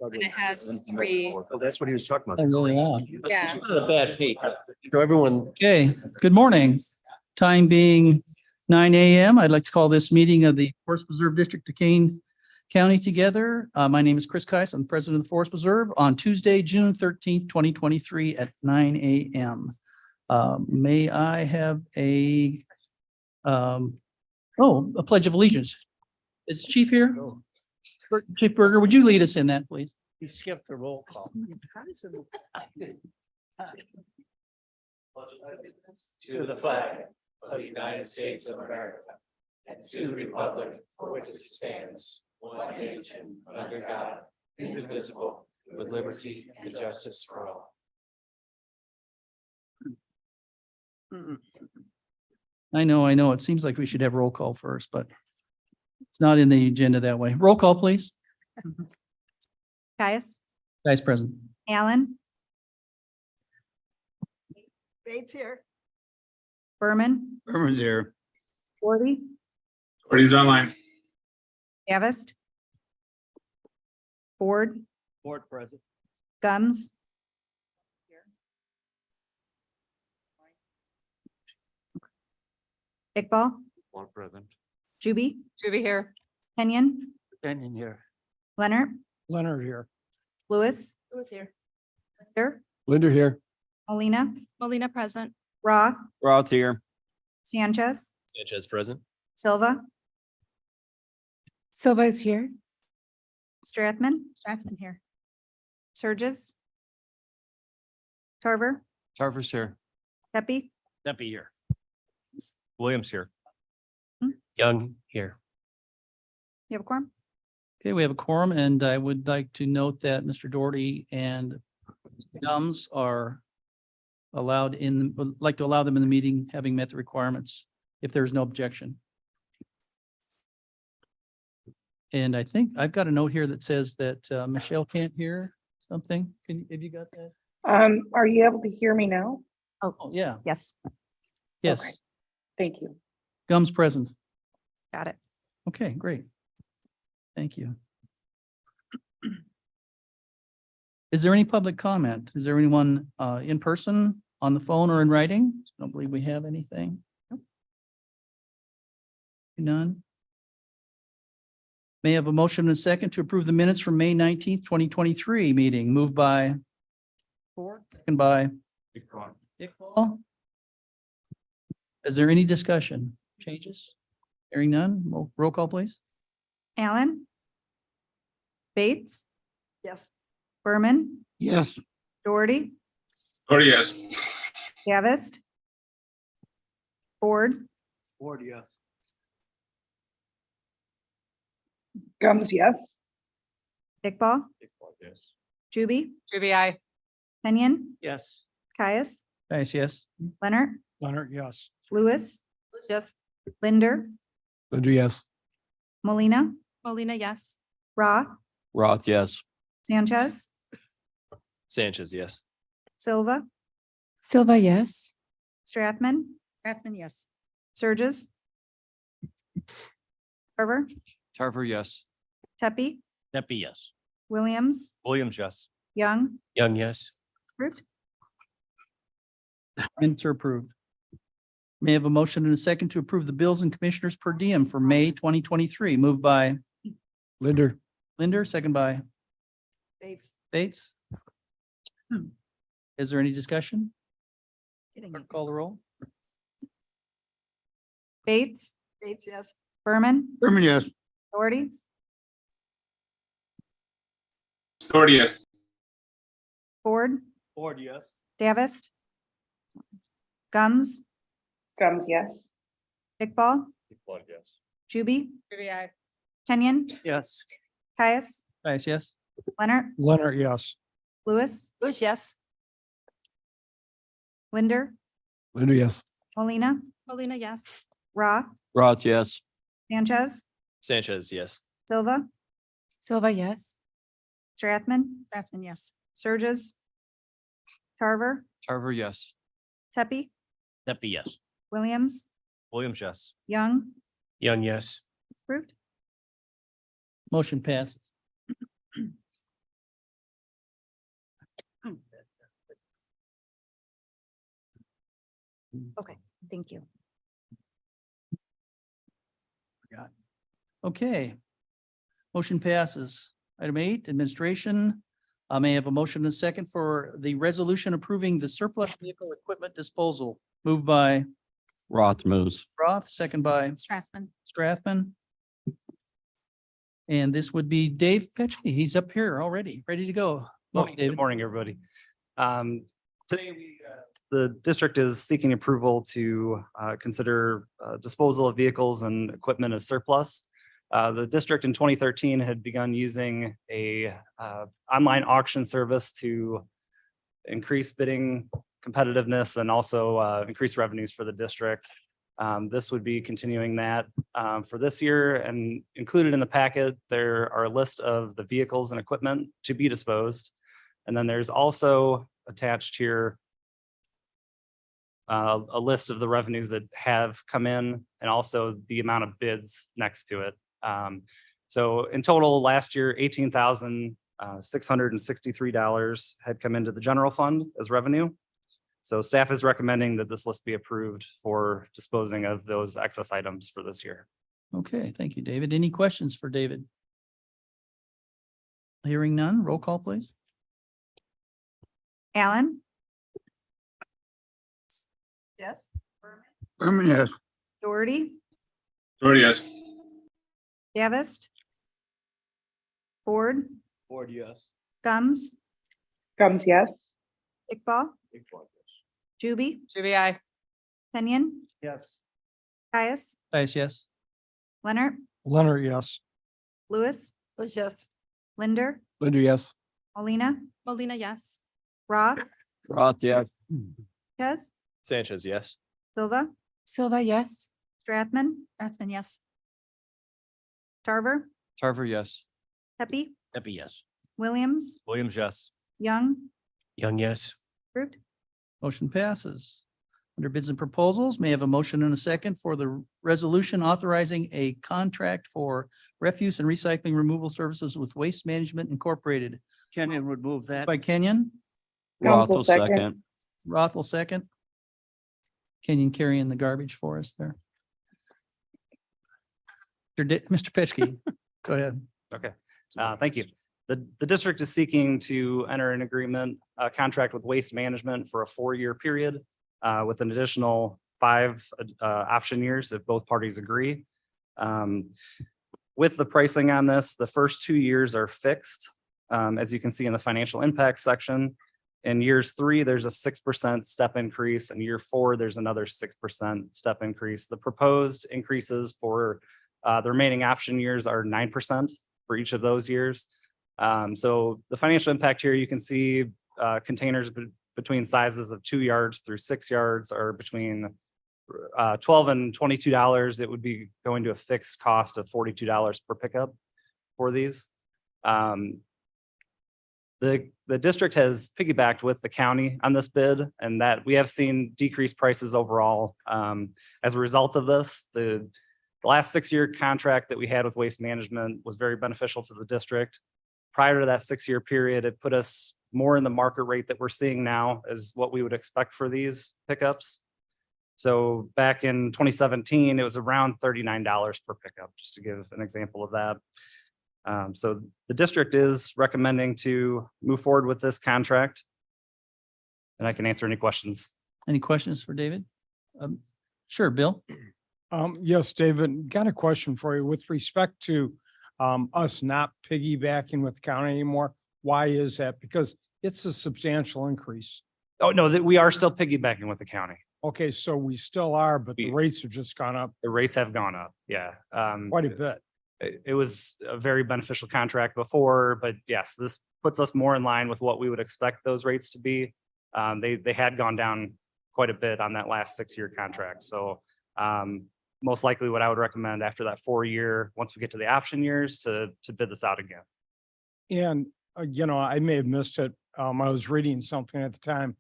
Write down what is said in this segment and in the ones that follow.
And it has three. Oh, that's what he was talking Oh, about. really? Yeah. A bad tape. So everyone, Okay, good morning. Time being 9 a.m. I'd like to call this meeting of the Forest Preserve District of Kane County together. My name is Chris Kais. I'm the president of the Forest Preserve on Tuesday, June 13th, 2023 at 9 a.m. May I have a pledge of allegiance? Is Chief here? Chief Berger, would you lead us in that, please? he skipped the roll call. To the flag of the United States of America and to the republic for which it stands, one nation, under God, indivisible, with liberty and justice for all. I know. It seems like we should have roll call first, but it's not in the agenda that way. Roll call, please. Caius, Vice President. Allen, Bates here. Berman, Everyone's here. Forty, Ortiz online. Davist, Ford, Board present. Gums, Iqbal, One present. Juby, Should be here. Kenyon, Kenyon here. Leonard, Leonard here. Lewis, Who was here? Linder, Linder here. Molina, Molina present. Roth, Roth here. Sanchez, Sanchez present. Silva, Silva is here. Strathman, here. Surges, Tarver, Tarver's here. Pepe, Deppie here. Williams here. Hmm? Young here. you have a quorum? Okay, we have a quorum, and I would like to note that Mr. Doherty and Gums are allowed in, would like to allow them in the meeting, having met the requirements, if there's no objection. And I think I've got a note here that says that Michelle can't hear something. Have you got that? Are you able to hear me now? Oh, yeah, Yes, yes. Okay. Thank you. Gums present. got it. Okay, great. Thank you. Is there any public comment? Is there anyone in person, on the phone, or in writing? I don't believe we have anything. Nope. None. May I have a motion and a second to approve the minutes from May 19th, 2023 meeting, moved by second by Iqbal. Is there any discussion, changes? Hearing none, roll call, please. Allen, Bates, Yes. Berman, Yes. Doherty, Ortiz, yes. Davist, Ford, Board, yes. Gums, yes. Iqbal, Yes. Juby, Should be I. Kenyon, Yes. Caius, Nice, yes. Leonard, Leonard, yes. Lewis, Yes. Linder, Linder, yes. Molina, Molina, yes. Roth, Roth, yes. Sanchez, Sanchez, yes. Silva, Silva, yes. Strathman, Yes. Surges, Tarver, Tarver, yes. Tepe, Deppie, yes. Williams, Williams, yes. Young, Young, yes. approved. Minutes are approved. May I have a motion and a second to approve the bills and commissioners per diem for May 2023, moved by Linder. Linder, second by Bates. Bates. Is there any discussion? Clerk, call the roll. Bates, Bates, yes. Berman, Berman, yes. Doherty, Ortiz, yes. Ford, Board, yes. Davist, Gums, Gums, yes. Iqbal, Yes. Juby, Should be I. Kenyon, Yes. Caius, Nice, yes. Leonard, Leonard, yes. Lewis, Lewis, yes. Linder, Linder, yes. Molina, Molina, yes. Roth, Roth, yes. Sanchez, Sanchez, yes. Silva, Silva, yes. Strathman, yes. Surges, Tarver, Tarver, yes. Tepe, Deppie, yes. Williams, Williams, yes. Young, Young, yes. approved. Motion passes. Okay, thank you. Okay. Motion passes. Item 8, administration. May I have a motion and a second for the resolution approving the surplus vehicle equipment disposal? Moved by Roth moves. Roth, second by Strathman. Strathman. And this would be Dave Fetchy. He's up here already, ready to go. Morning, Good David. morning, everybody. Today, the district is seeking approval to consider disposal of vehicles and equipment as surplus. The district in 2013 had begun using a online auction service to increase bidding competitiveness and also increase revenues for the district. This would be continuing that for this year, and included in the packet, there are a list of the vehicles and equipment to be disposed. And then there's also attached here a list of the revenues that have come in and also the amount of bids next to it. So in total, last year, $18,663 had come into the general fund as revenue. So staff is recommending that this list be approved for disposing of those excess items for this year. Okay, thank you, David. Any questions for David? Hearing none, roll call, please. Allen, Yes. Berman, yes. Doherty, Doherty, yes. Davist, Ford, Ford, yes. Gums, Gums, yes. Iqbal, Juby, Juby, I. Kenyon, Yes. Caius, Dice, yes. Leonard, Leonard, yes. Lewis, Lewis, yes. Linder, Linder, yes. Molina, Molina, yes. Roth, Roth, yes. Sanchez, Sanchez, yes. Silva, Silva, yes. Strathman, Strathman, yes. Tarver, Tarver, yes. Pepe, Epi, yes. Williams, Williams, yes. Young, Young, yes. approved. Motion passes. Under bids and proposals, may I have a motion and a second for the resolution authorizing a contract for refuse and recycling removal services with Waste Management Incorporated. Kenyon would move that. By Kenyon, Gums will second. Roth will second. Kenyon carrying the garbage for us there. Mr. Petchke, go ahead. Okay, thank you. The district is seeking to enter an agreement, contract with Waste Management for a 4-year period with an additional 5 option years if both parties agree. With the pricing on this, the first 2 years are fixed, as you can see in the financial impact section. In years 3, there's a 6% step increase, and year 4, there's another 6% step increase. The proposed increases for the remaining option years are 9% for each of those years. So the financial impact here, you can see containers between sizes of 2 yards through 6 yards are between $12 and $22. It would be going to a fixed cost of $42 per pickup for these. The district has piggybacked with the county on this bid, and that we have seen decreased prices overall. As a result of this, the last 6-year contract that we had with Waste Management was very beneficial to the district. Prior to that 6-year period, it put us more in the market rate that we're seeing now is what we would expect for these pickups. So back in 2017, it was around $39 per pickup, just to give an example of that. So the district is recommending to move forward with this contract. And I can answer any questions. Any questions for David? Sure, Bill. Yes, David, got a question for you with respect to us not piggybacking with the county anymore. Why is that? Because it's a substantial increase. Oh, no, we are still piggybacking with the county. Okay, so we still are, but the We- rates have just gone up The rates have gone up. Yeah. quite a bit. It was a very beneficial contract before, but yes, this puts us more in line with what we would expect those rates to be. They had gone down quite a bit on that last 6-year contract. So most likely what I would recommend after that 4-year, once we get to the option years, to bid this out again. And, I may have missed it. I was reading something at the time.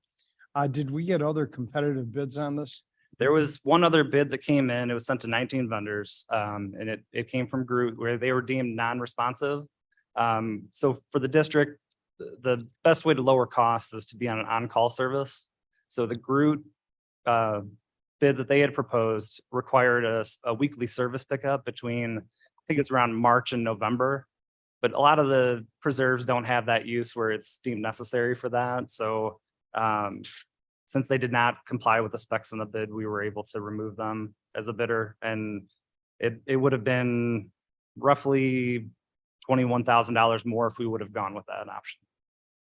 Did we get other competitive bids on this? There was one other bid that came in. It was sent to 19 vendors, and it came from Groot where they were deemed non-responsive. So for the district, the best way to lower costs is to be on an on-call service. So the Groot bid that they had proposed required a weekly service pickup between, I think it's around March and November. But a lot of the preserves don't have that use where it's deemed necessary for that. So since they did not comply with the specs in the bid, we were able to remove them as a bidder. And it would have been roughly $21,000 more if we would have gone with that option.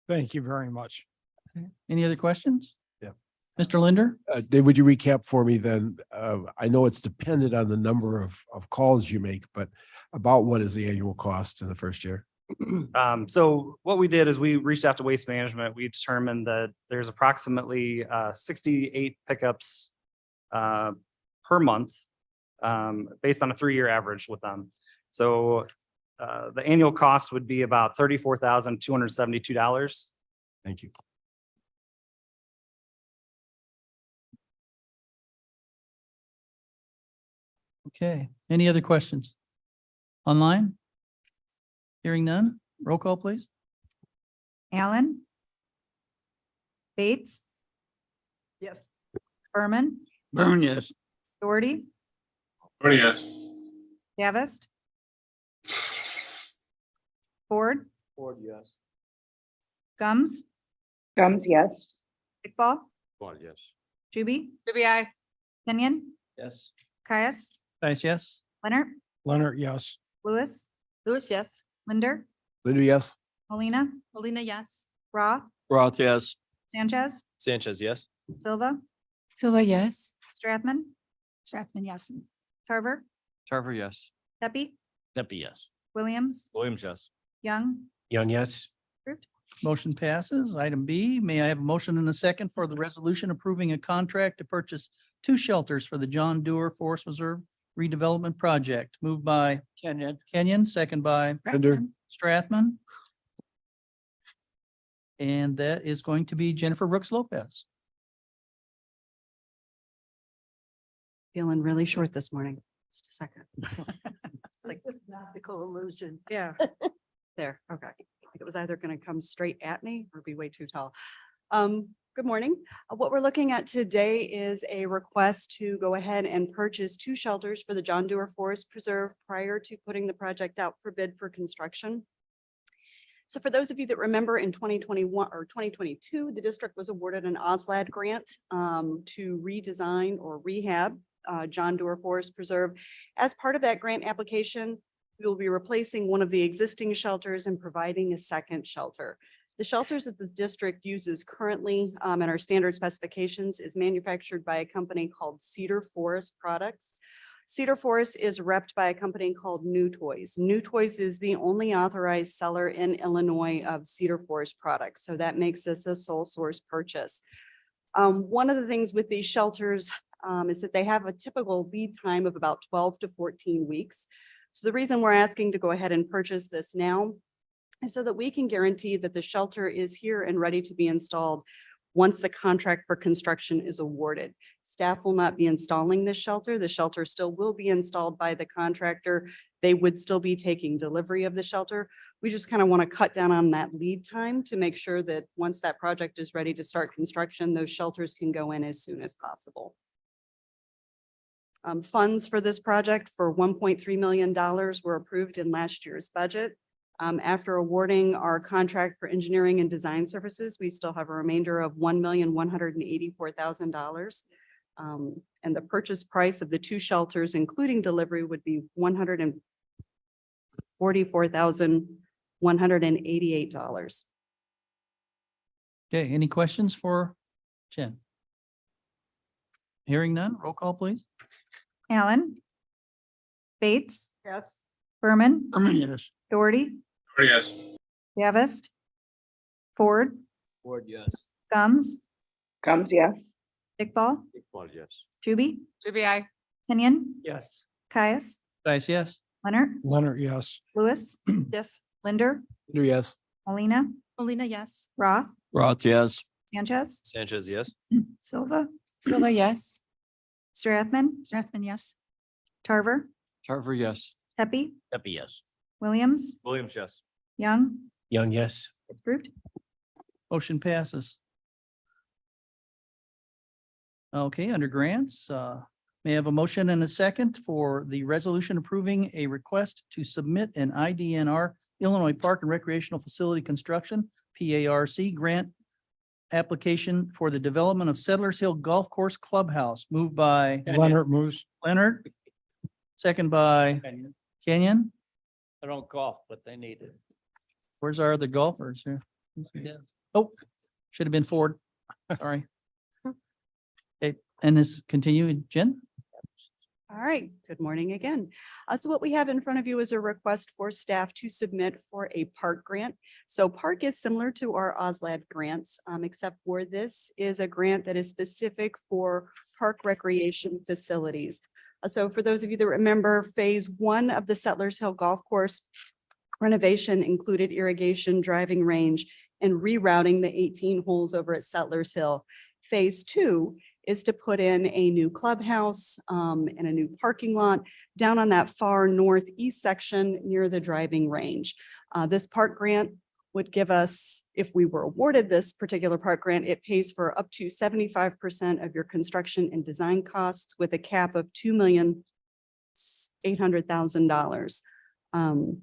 Thank you very much. Any other questions? Yeah. Mr. Linder? Dave, would you recap for me then? I know it's dependent on the number of calls you make, but about what is the annual cost in the first year? So what we did is we reached out to Waste Management. We determined that there's approximately 68 pickups per month based on a 3-year average with them. So the annual cost would be about $34,272. Thank you. Okay, any other questions? Online? Hearing none, roll call, please. Allen. Bates, Yes. Berman, Burn, yes. Doherty, Doherty, yes. Davist, Ford, Ford, yes. Gums, Gums, yes. Iqbal, Ford, yes. Juby, I. Kenyon, Yes. Caius, Dice, yes. Leonard, Leonard, yes. Lewis, Lewis, yes. Linder, Linda, yes. Molina, Molina, yes. Roth, Roth, yes. Sanchez, Sanchez, yes. Silva, Silva, yes. Strathman, Strathman, yes. Tarver, Tarver, yes. Pepe, Pepe, yes. Williams, Williams, yes. Young, Young, yes. Motion passes. Item B, may I have a motion and a second for the resolution approving a contract to purchase 2 shelters for the John Doerr Forest Reserve redevelopment project? Moved by Kenyon. Kenyon, second by Linder, Strathman. And that is going to be Jennifer Brooks Lopez. Feeling really short this morning. Just a second. It's like optical illusion. Yeah. There, okay. It was either going to come straight at me or be way too tall. Good morning. What we're looking at today is a request to go ahead and purchase 2 shelters for the John Doerr Forest Preserve prior to putting the project out for bid for construction. So for those of you that remember, in 2021 or 2022, the district was awarded an OSLAD grant to redesign or rehab John Doerr Forest Preserve. As part of that grant application, we will be replacing one of the existing shelters and providing a second shelter. The shelters that the district uses currently in our standard specifications is manufactured by a company called Cedar Forest Products. Cedar Forest is repped by a company called New Toys. New Toys is the only authorized seller in Illinois of Cedar Forest products. So that makes this a sole source purchase. One of the things with these shelters is that they have a typical lead time of about 12 to 14 weeks. So the reason we're asking to go ahead and purchase this now is so that we can guarantee that the shelter is here and ready to be installed once the contract for construction is awarded. Staff will not be installing this shelter. The shelter still will be installed by the contractor. They would still be taking delivery of the shelter. We just kind of want to cut down on that lead time to make sure that once that project is ready to start construction, those shelters can go in as soon as possible. Funds for this project for $1.3 million were approved in last year's budget. After awarding our contract for engineering and design services, we still have a remainder of $1,184,000. And the purchase price of the 2 shelters, including delivery, would be $144,188. Okay, any questions for Jen? Hearing none, roll call, please. Allen, Bates, Yes. Berman, Yes. Doherty, Doherty, yes. Davist, Ford, Ford, yes. Gums, Gums, yes. Iqbal, Ford, yes. Juby, I. Kenyon, Yes. Caius, Dice, yes. Leonard, Leonard, yes. Lewis, Yes. Linder, Linder, yes. Molina, Molina, yes. Roth, Roth, yes. Sanchez, Sanchez, yes. Silva, Silva, yes. Strathman, Strathman, yes. Tarver, Tarver, yes. Pepe, Pepe, yes. Williams, Williams, yes. Young, Young, yes. approved. Motion passes. Okay, under grants, may I have a motion and a second for the resolution approving a request to submit an IDNR Illinois Park and Recreational Facility Construction, PARC grant application for the development of Settlers Hill Golf Course Clubhouse, moved by Leonard moves. Leonard, second by Kenyon. I don't golf, but they need it. Where's our other golfers here? Oh, should have been Ford. Sorry. Okay, and this continue, Jen? All right, good morning again. So what we have in front of you is a request for staff to submit for a park grant. So park is similar to our OSLAD grants, except for this is a grant that is specific for park recreation facilities. So for those of you that remember, phase one of the Settlers Hill Golf Course renovation included irrigation, driving range, and rerouting the 18 holes over at Settlers Hill. Phase two is to put in a new clubhouse and a new parking lot down on that far northeast section near the driving range. This park grant would give us, if we were awarded this particular park grant, it pays for up to 75% of your construction and design costs with a cap of $2,800,000.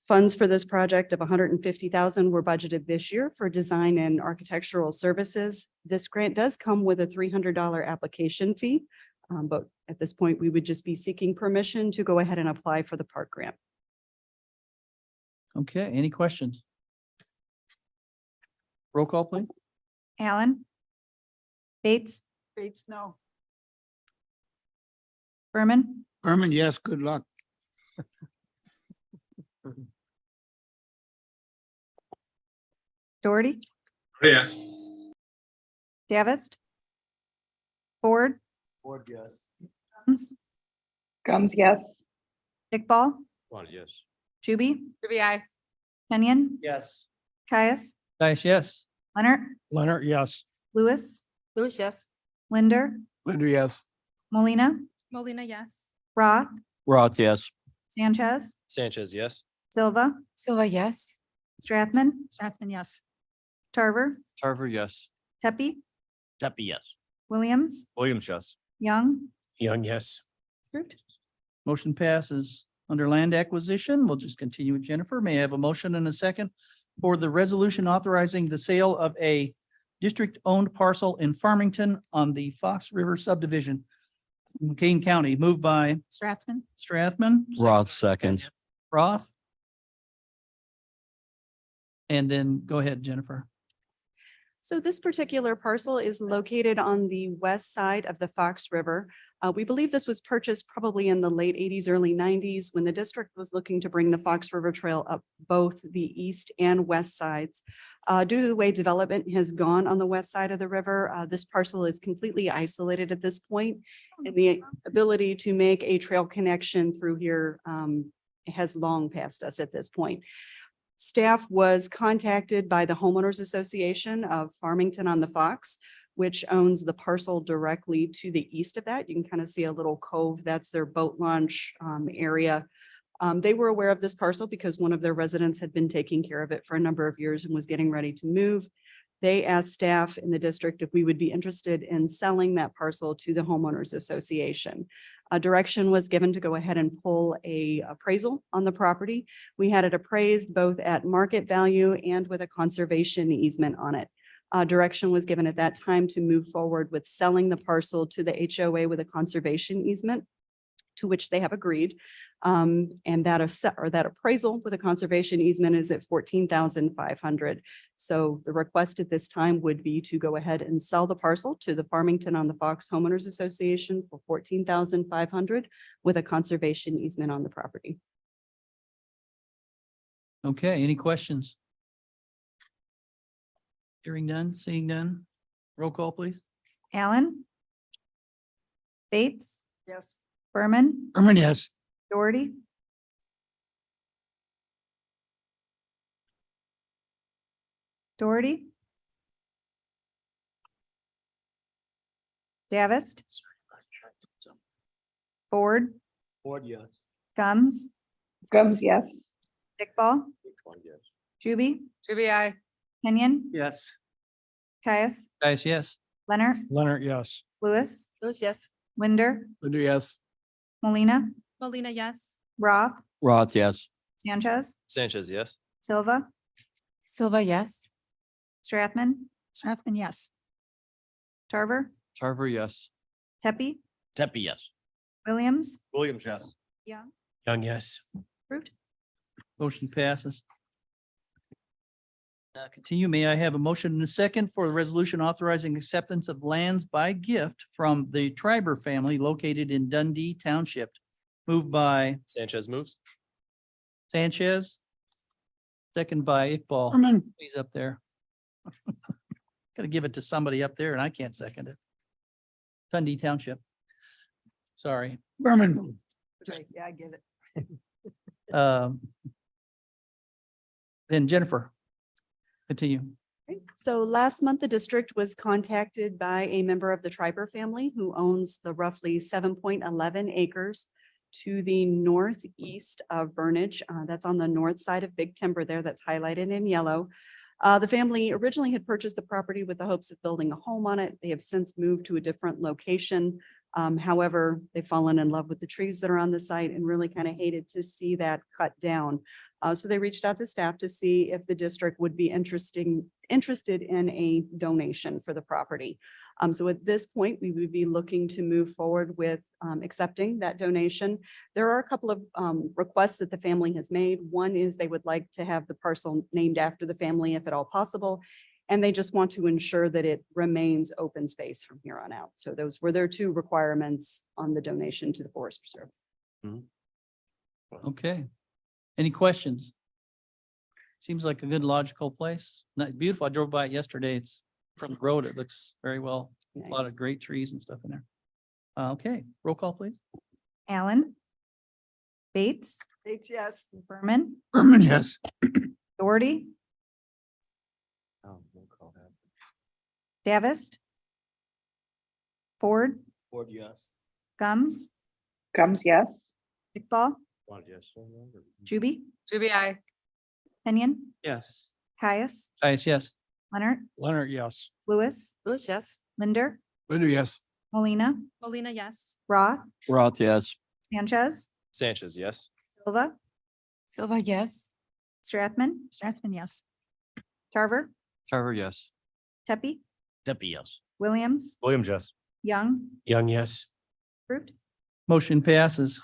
Funds for this project of $150,000 were budgeted this year for design and architectural services. This grant does come with a $300 application fee, but at this point, we would just be seeking permission to go ahead and apply for the park grant. Okay, any questions? Roll call, please. Allen, Bates, Bates, no. Berman, Berman, yes, good luck. Doherty, Yes. Davis, Ford, Ford, yes. Gums, yes. Iqbal, One, yes. Juby, Ruby, I. Kenyon, Yes. Caius, Dice, yes. Leonard, Leonard, yes. Lewis, Lewis, yes. Linder, Linder, yes. Molina, Molina, yes. Roth, Roth, yes. Sanchez, Sanchez, yes. Silva, Silva, yes. Strathman, Strathman, yes. Tarver, Tarver, yes. Pepe, Pepe, yes. Williams, Williams, yes. Young, Young, yes. approved. Motion passes. Under land acquisition, we'll just continue with Jennifer. May I have a motion and a second for the resolution authorizing the sale of a district-owned parcel in Farmington on the Fox River subdivision in Kane County, moved by Strathman. Strathman. Roth, second. Roth. And then go ahead, Jennifer. So this particular parcel is located on the west side of the Fox River. We believe this was purchased probably in the late 80s, early 90s, when the district was looking to bring the Fox River Trail up both the east and west sides. Due to the way development has gone on the west side of the river, this parcel is completely isolated at this point, and the ability to make a trail connection through here has long passed us at this point. Staff was contacted by the Homeowners Association of Farmington on the Fox, which owns the parcel directly to the east of that. You can kind of see a little cove. That's their boat launch area. They were aware of this parcel because one of their residents had been taking care of it for a number of years and was getting ready to move. They asked staff in the district if we would be interested in selling that parcel to the Homeowners Association. A direction was given to go ahead and pull a appraisal on the property. We had it appraised both at market value and with a conservation easement on it. Direction was given at that time to move forward with selling the parcel to the HOA with a conservation easement, to which they have agreed. And that appraisal with a conservation easement is at $14,500. So the request at this time would be to go ahead and sell the parcel to the Farmington on the Fox Homeowners Association for $14,500 with a conservation easement on the property. Okay, any questions? Hearing none, seeing none. Roll call, please. Allen, Bates, Yes. Berman, Berman, yes. Doherty, Doherty, Davis, Ford, Ford, yes. Gums, Gums, yes. Iqbal, Yes. Juby, Juby, I. Kenyon, Yes. Caius, Guys, yes. Leonard, Leonard, yes. Lewis, Lewis, yes. Linder, Linder, yes. Molina, Molina, yes. Roth, Roth, yes. Sanchez, Sanchez, yes. Silva, Silva, yes. Strathman, Strathman, yes. Tarver, Tarver, yes. Tepe, Tepe, yes. Williams, Williams, yes. Young, Young, yes. approved. Motion passes. Continue. May I have a motion and a second for the resolution authorizing acceptance of lands by gift from the Triber family located in Dundee Township? Moved by Sanchez moves. Sanchez. Second by Iqbal. Berman. He's up there. Gotta give it to somebody up there and I can't second it. Dundee Township. Sorry. Berman. Yeah, I get it. Then Jennifer. Continue. Right. So last month, the district was contacted by a member of the Triber family who owns the roughly 7.11 acres to the northeast of Burnage. That's on the north side of Big Timber there, that's highlighted in yellow. The family originally had purchased the property with the hopes of building a home on it. They have since moved to a different location. However, they've fallen in love with the trees that are on the site and really kind of hated to see that cut down. So they reached out to staff to see if the district would be interested in a donation for the property. So at this point, we would be looking to move forward with accepting that donation. There are a couple of requests that the family has made. One is they would like to have the parcel named after the family if at all possible. And they just want to ensure that it remains open space from here on out. So those were their two requirements on the donation to the Forest Preserve. Okay. Any questions? Seems like a good logical place. Not beautiful. I drove by it yesterday. It's from the road. It looks very well. A lot Nice. of great trees and stuff in there. Okay, roll call, please. Allen, Bates, Bates, yes. Berman, Berman, yes. Doherty, Davist, Ford, Ford, yes. Gums, Gums, yes. Iqbal, Ford, yes. Juby, Juby, I. Kenyon, Yes. Caius, Guys, yes. Leonard, Leonard, yes. Lewis, Lewis, yes. Linder, Linder, yes. Molina, Molina, yes. Roth, Roth, yes. Sanchez, Sanchez, yes. Silva, Silva, yes. Strathman, Strathman, yes. Tarver, Tarver, yes. Tepe, Tepe, yes. Williams, Williams, yes. Young, Young, yes. approved. Motion passes.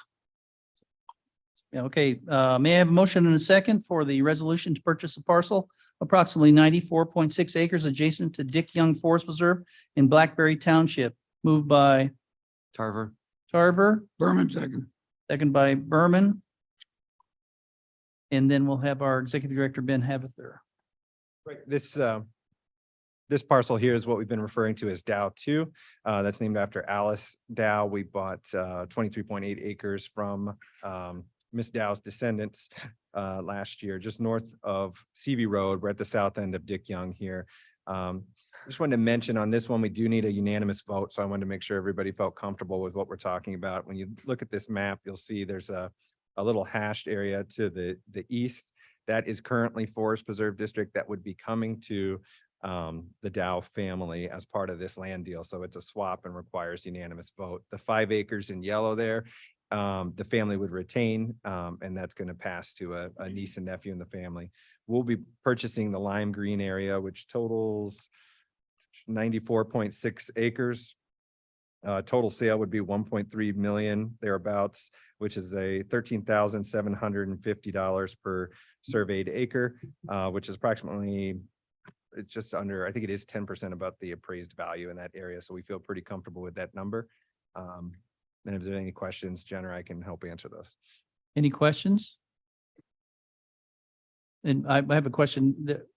Yeah, okay, may I have a motion and a second for the resolution to purchase a parcel approximately 94.6 acres adjacent to Dick Young Forest Preserve in Blackberry Township, moved by Tarver. Tarver, Berman, second. second by Berman. And then we'll have our Executive Director, Ben Havether. Right, this parcel here is what we've been referring to as Dow 2. That's named after Alice Dow. We bought 23.8 acres from Miss Dow's descendants last year, just north of CV Road. We're at the south end of Dick Young here. Just wanted to mention on this one, we do need a unanimous vote, so I wanted to make sure everybody felt comfortable with what we're talking about. When you look at this map, you'll see there's a little hashed area to the east. That is currently Forest Preserve District that would be coming to the Dow family as part of this land deal. So it's a swap and requires unanimous vote. The 5 acres in yellow there, the family would retain, and that's going to pass to a niece and nephew in the family. We'll be purchasing the lime green area, which totals 94.6 acres. Total sale would be 1.3 million thereabouts, which is a $13,750 per surveyed acre, which is approximately, it's just under, I think it is 10% about the appraised value in that area. So we feel pretty comfortable with that number. And if there's any questions, Jen or I can help answer those. Any questions? And I have a question that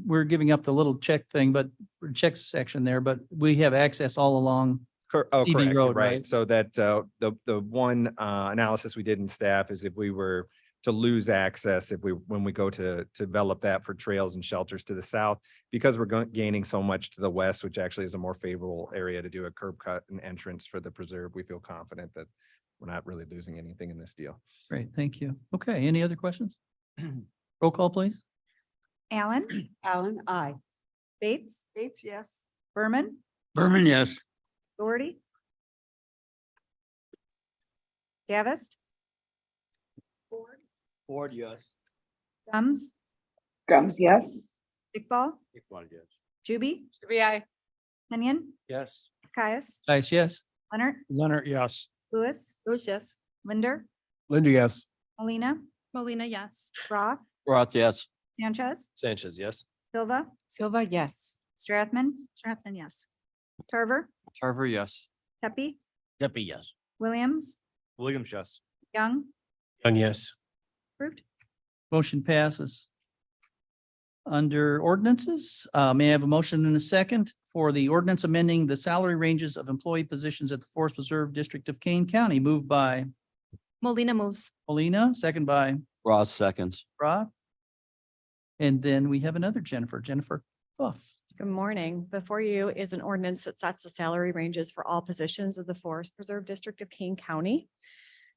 we're giving up the little check thing, but check section there, but we have access all along. Oh, CV correct, you're Road, right? right. So that the one analysis we did in staff is if we were to lose access, when we go to develop that for trails and shelters to the south, because we're gaining so much to the west, which actually is a more favorable area to do a curb cut and entrance for the preserve, we feel confident that we're not really losing anything in this deal. Great, thank you. Okay, any other questions? Roll call, please. Allen, Allen, I. Bates, Bates, yes. Berman, Berman, yes. Doherty. Davis, Ford, yes. Gums, yes. Iqbal, yes. Juby, I. Kenyon, Yes. Caius, Dice, yes. Leonard, Leonard, yes. Lewis, Yes. Linder, Linda, yes. Molina, Molina, yes. Roth, Roth, yes. Sanchez, Sanchez, yes. Silva, Silva, yes. Strathman, yes. Tarver, Tarver, yes. Pepe, Deppie, yes. Williams, Williams, yes. Young, Young, yes. approved. Motion passes. Under ordinances, may I have a motion and a second for the ordinance amending the salary ranges of employee positions at the Forest Preserve District of Kane County, moved by Molina moves. Molina, second by Roth seconds. Roth. And then we have another Jennifer Buff. Good morning. Before you is an ordinance that sets the salary ranges for all positions of the Forest Preserve District of Kane County.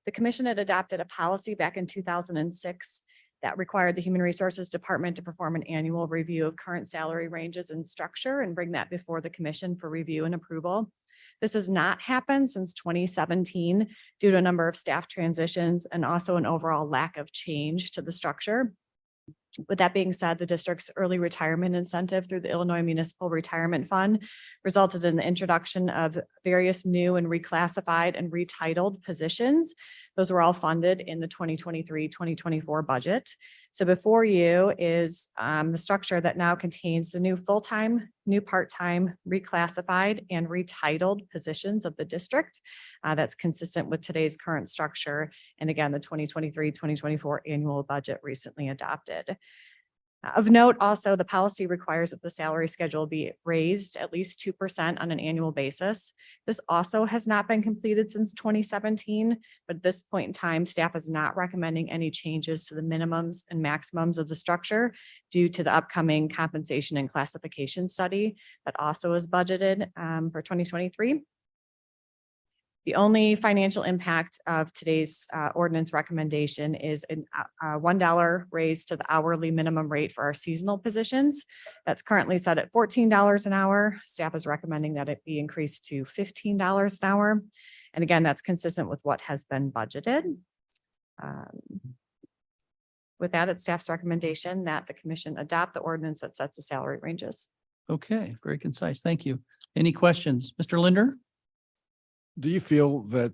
The commission had adopted a policy back in 2006 that required the Human Resources Department to perform an annual review of current salary ranges and structure and bring that before the commission for review and approval. This has not happened since 2017 due to a number of staff transitions and also an overall lack of change to the structure. With that being said, the district's early retirement incentive through the Illinois Municipal Retirement Fund resulted in the introduction of various new and reclassified and retitled positions. Those were all funded in the 2023-2024 budget. So before you is the structure that now contains the new full-time, new part-time, reclassified and retitled positions of the district. That's consistent with today's current structure. And again, the 2023-2024 annual budget recently adopted. Of note, also, the policy requires that the salary schedule be raised at least 2% on an annual basis. This also has not been completed since 2017, but at this point in time, staff is not recommending any changes to the minimums and maximums of the structure due to the upcoming compensation and classification study that also is budgeted for 2023. The only financial impact of today's ordinance recommendation is a $1 raise to the hourly minimum rate for our seasonal positions. That's currently set at $14 an hour. Staff is recommending that it be increased to $15 an hour. And again, that's consistent with what has been budgeted. With that, it's staff's recommendation that the commission adopt the ordinance that sets the salary ranges. Okay, very concise. Thank you. Any questions? Mr. Linder? Do you feel that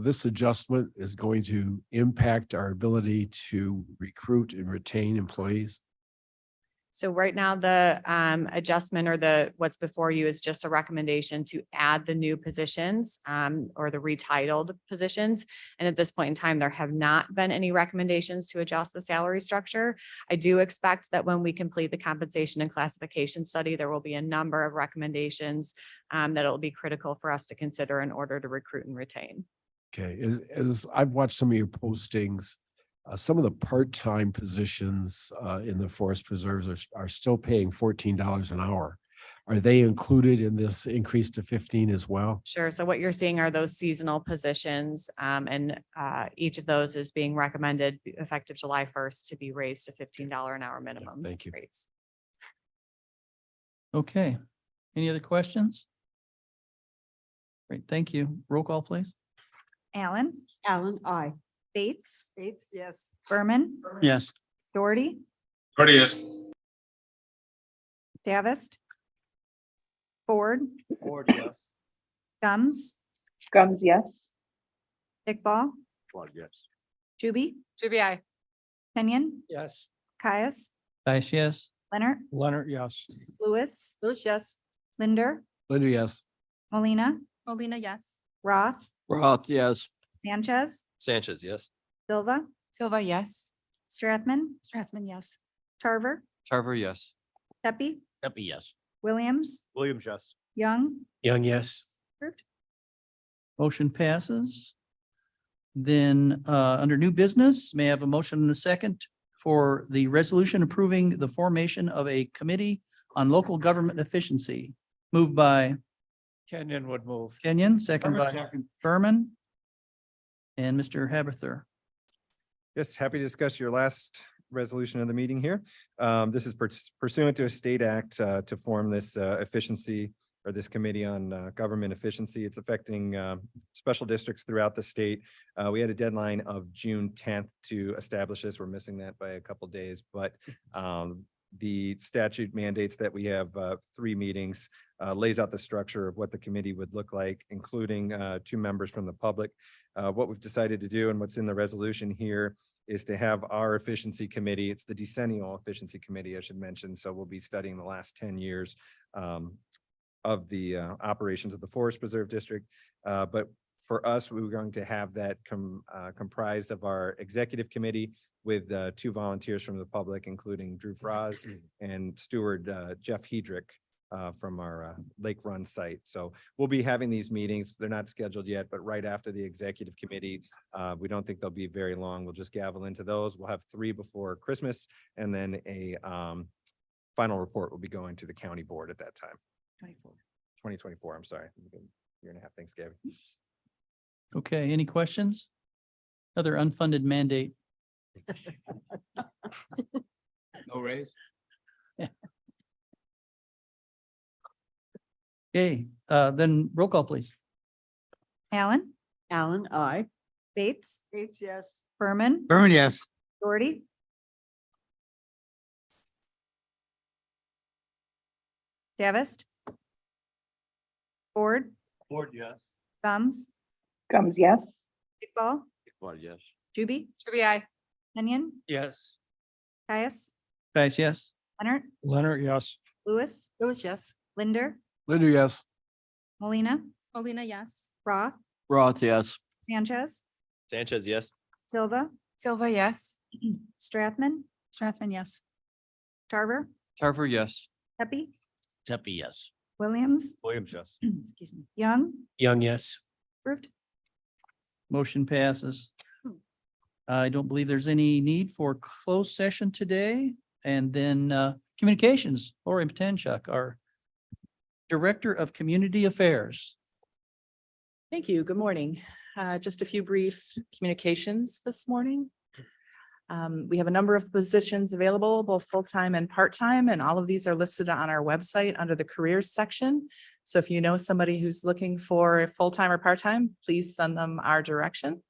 this adjustment is going to impact our ability to recruit and retain employees? So right now, the adjustment or what's before you is just a recommendation to add the new positions or the retitled positions. And at this point in time, there have not been any recommendations to adjust the salary structure. I do expect that when we complete the compensation and classification study, there will be a number of recommendations that will be critical for us to consider in order to recruit and retain. Okay, as I've watched some of your postings, some of the part-time positions in the forest preserves are still paying $14 an hour. Are they included in this increase to 15 as well? Sure. So what you're seeing are those seasonal positions, and each of those is being recommended effective July 1st to be raised to $15 an hour minimum. Thank you. Rates. Okay. Any other questions? Great, thank you. Roll call, please. Allen, Allen, I. Bates, Bates, yes. Berman, Yes. Doherty, Doherty, yes. Davis, Ford, Ford, yes. Gums, yes. Iqbal, Ford, yes. Juby, I. Kenyon, Yes. Caius, Dice, yes. Leonard, Leonard, yes. Lewis, Yes. Linder, Linda, yes. Molina, Molina, yes. Roth, Roth, yes. Sanchez, Sanchez, yes. Silva, Silva, yes. Strathman, Yes. Tarver, Tarver, yes. Pepe, Deppie, yes. Williams, Williams, yes. Young, Young, yes. approved. Motion passes. Then under new business, may I have a motion and a second for the resolution approving the formation of a committee on local government efficiency? Moved by Kenyon would move. Kenyon, second by Berman. And Mr. Haberther. Yes, happy to discuss your last resolution of the meeting here. This is pursuant to a state act to form this efficiency or this committee on government efficiency. It's affecting special districts throughout the state. We had a deadline of June 10th to establish this. We're missing that by a couple days, but the statute mandates that we have 3 meetings, lays out the structure of what the committee would look like, including 2 members from the public. What we've decided to do and what's in the resolution here is to have our efficiency committee. It's the decennial efficiency committee, I should mention. So we'll be studying the last 10 years of the operations of the Forest Preserve District. But for us, we were going to have that comprised of our executive committee with 2 volunteers from the public, including Drew Fraz and steward Jeff Hedrick from our Lake Run site. So we'll be having these meetings. They're not scheduled yet, but right after the executive committee, we don't think they'll be very long. We'll just gavel into those. We'll have 3 before Christmas, and then a final report will be going to the county board at that time. 2024, I'm sorry. Year and a half, thanks, Gabby. Okay, any questions? Another unfunded mandate. No raise? Okay, then roll call, please. Allen, Allen, I. Bates, Bates, yes. Berman, Berman, yes. Doherty. Davis. Ford, Ford, yes. Gums, Gums, yes. Iqbal, Ford, yes. Juby, Juby, I. Kenyon, Yes. Caius, Guys, yes. Leonard, Leonard, yes. Lewis, Lewis, yes. Linder, Linda, yes. Molina, Molina, yes. Roth, Roth, yes. Sanchez, Sanchez, yes. Silva, Silva, yes. Strathman, Strathman, yes. Tarver, Tarver, yes. Pepe, Tepe, yes. Williams, Williams, yes. excuse me, Young, Young, yes. approved. Motion passes. I don't believe there's any need for closed session today. And then communications, Lori Patanchuk, our Director of Community Affairs. Thank you. Good morning. Just a few brief communications this morning. We have a number of positions available, both full-time and part-time, and all of these are listed on our website under the careers section. So if you know somebody who's looking for full-time or part-time, please send them our direction.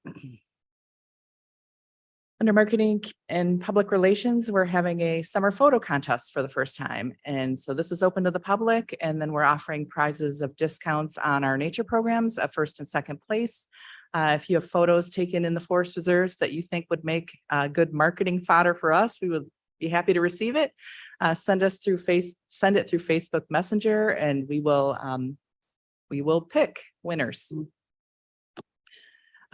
Under marketing and public relations, we're having a summer photo contest for the first time. And so this is open to the public, and then we're offering prizes of discounts on our nature programs at 1st and 2nd place. If you have photos taken in the forest preserves that you think would make good marketing fodder for us, we would be happy to receive it. Send it through Facebook Messenger, and we will pick winners.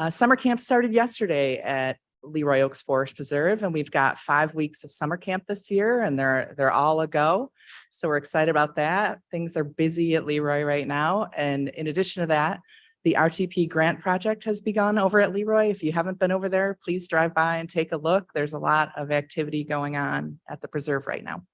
Summer camp started yesterday at Leroy Oaks Forest Preserve, and we've got 5 weeks of summer camp this year, and they're all a go. So we're excited about that. Things are busy at Leroy right now. And in addition to that, the RTP grant project has begun over at Leroy. If you haven't been over there, please drive by and take a look. There's a lot of activity going on at the preserve right now.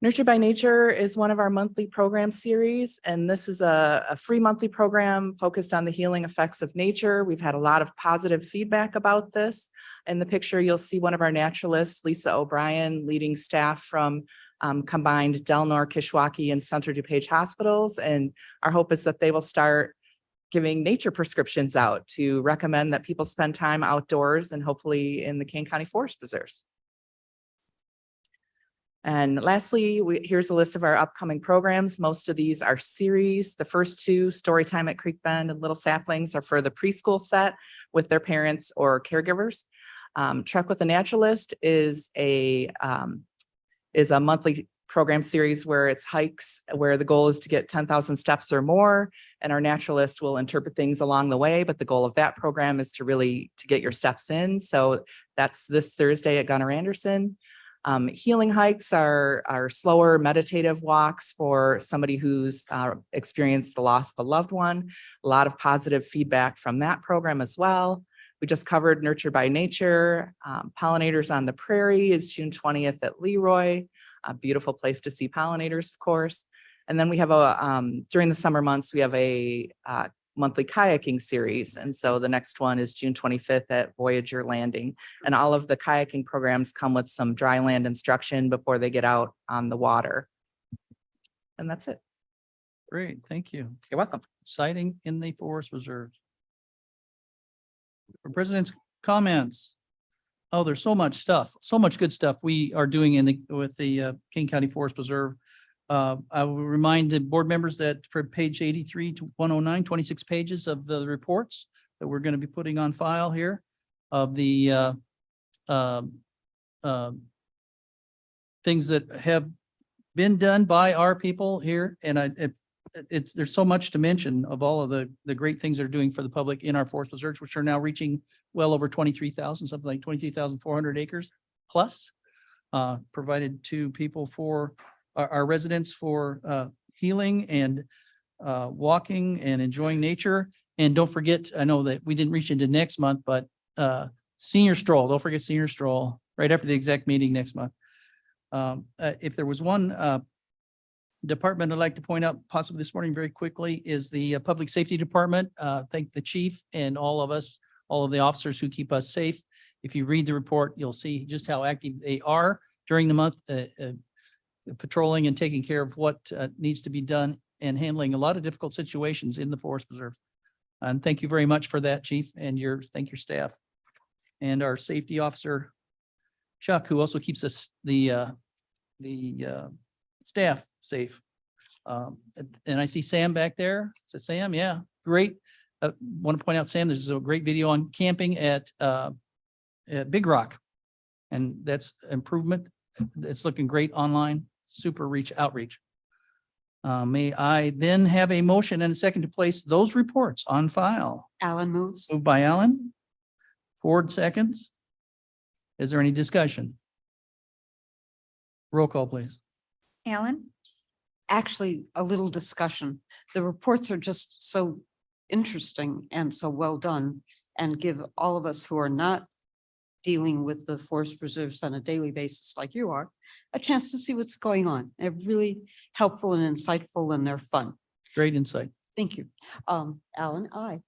Nurture by Nature is one of our monthly program series, and this is a free monthly program focused on the healing effects of nature. We've had a lot of positive feedback about this. In the picture, you'll see one of our naturalists, Lisa O'Brien, leading staff from combined Delnor, Kishwaukee, and Centre DuPage hospitals. And our hope is that they will start giving nature prescriptions out to recommend that people spend time outdoors and hopefully in the Kane County Forest Preserves. And lastly, here's a list of our upcoming programs. Most of these are series. The first 2, Storytime at Creek Bend and Little Saplings, are for the preschool set with their parents or caregivers. Trek with the Naturalist is a monthly program series where it's hikes, where the goal is to get 10,000 steps or more, and our naturalist will interpret things along the way. But the goal of that program is to get your steps in. So that's this Thursday at Gunnar Anderson. Healing hikes are slower meditative walks for somebody who's experienced the loss of a loved one. A lot of positive feedback from that program as well. We just covered Nurture by Nature. Pollinators on the Prairie is June 20th at Leroy. A beautiful place to see pollinators, of course. And then we have during the summer months, we have a monthly kayaking series. And so the next one is June 25th at Voyager Landing. And all of the kayaking programs come with some dry land instruction before they get out on the water. And that's it. Great, thank you. You're welcome. Sighting in the forest reserve. For President's comments. Oh, there's so much stuff, so much good stuff we are doing with the Kane County Forest Preserve. I will remind the board members that for page 83 to 109, 26 pages of the reports that we're going to be putting on file here of the things that have been done by our people here. And there's so much to mention of all of the great things they're doing for the public in our forest reserves, which are now reaching well over 23,000, something like 23,400 acres plus, provided to people for our residents for healing and walking and enjoying nature. And don't forget, I know that we didn't reach into next month, but senior stroll, don't forget senior stroll right after the exec meeting next month. If there was one department I'd like to point out possibly this morning very quickly is the Public Safety Department. Thank the chief and all of us, all of the officers who keep us safe. If you read the report, you'll see just how active they are during the month, patrolling and taking care of what needs to be done and handling a lot of difficult situations in the forest preserve. And thank you very much for that, chief, and thank your staff and our safety officer, Chuck, who also keeps us the staff safe. And I see Sam back there. Is it Sam? Yeah, great. Want to point out, Sam, there's a great video on camping at Big Rock. And that's improvement. It's looking great online. Super outreach. May I then have a motion and a second to place those reports on file? Alan moves. Moved by Alan. Ford seconds. Is there any discussion? Roll call, please. Alan, Actually, a little discussion. The reports are just so interesting and so well done and give all of us who are not dealing with the forest preserves on a daily basis like you are, a chance to see what's going on. They're really helpful and insightful and they're fun. Great insight. Thank you. Alan, aye.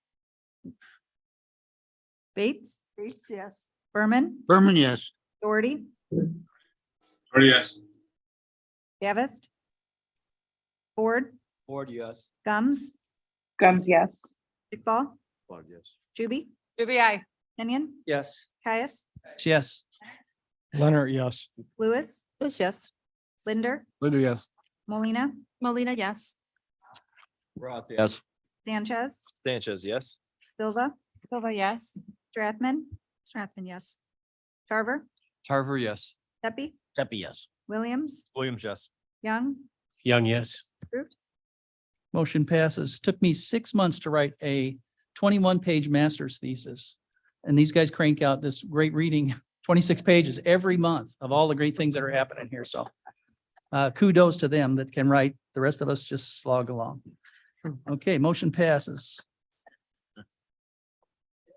Bates, Bates, yes. Berman, Berman, yes. Doherty, Doherty, yes. Davist, Ford, Ford, yes. Gums, Yes. Iqbal, Ford, yes. Juby, Juby, I. Kenyon, Yes. Caius, Yes. Leonard, yes. Lewis, Yes. Linder, Linda, yes. Molina, Molina, yes. Roth, yes. Sanchez, Sanchez, yes. Silva, Silva, yes. Strathman, yes. Tarver, Tarver, yes. Pepe, Tepe, yes. Williams, Williams, yes. Young, Young, yes. approved. Motion passes. Took me 6 months to write a 21-page master's thesis. And these guys crank out this great reading, 26 pages every month of all the great things that are happening here. So kudos to them that can write. The rest of us just slog along. Okay, motion passes.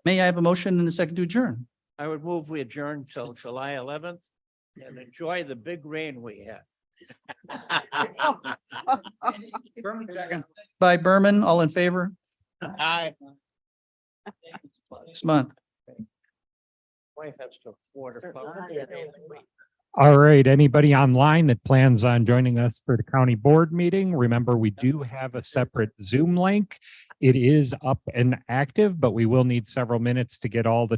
May I have a motion and a second to adjourn? I would move we adjourn till July 11th and enjoy the big rain we had. By Berman, all in favor? Aye. Next month. Wife has to order. All right, anybody online that plans on joining us for the county board meeting, remember we do have a separate Zoom link. It is up and active, but we will need several minutes to get all the